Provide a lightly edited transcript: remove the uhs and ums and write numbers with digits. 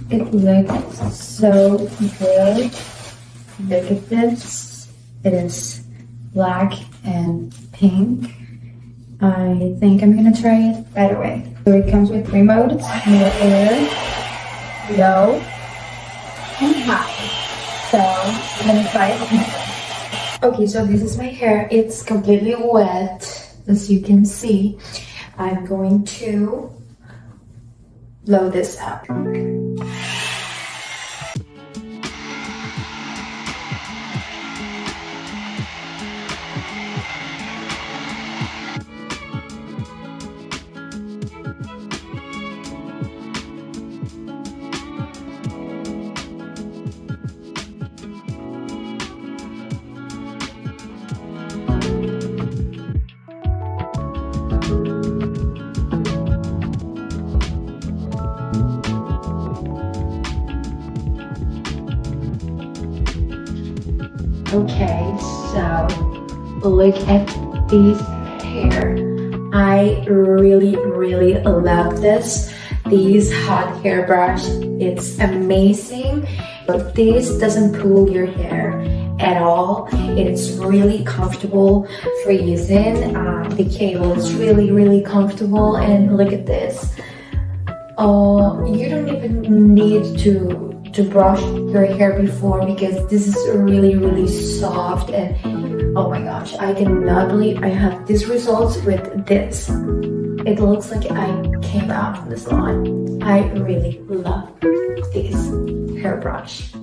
It looks so good. Look at this. It is black and pink. I think I'm gonna try it right away. So it comes with 3 modes: more air, low, and high. So I'm gonna try it. Okay, so this is my hair. It's completely wet, as you can see. I'm going to blow this up. Okay, so look at this hair. I really love this hot hairbrush. It's amazing, but this doesn't pull your hair at all. It's really comfortable for using. The cable is really comfortable, and look at this. You don't even need to brush your hair before, because this is really soft, and oh my gosh, I cannot believe I have these results with this. It looks like I came out from the salon. I really love this hairbrush.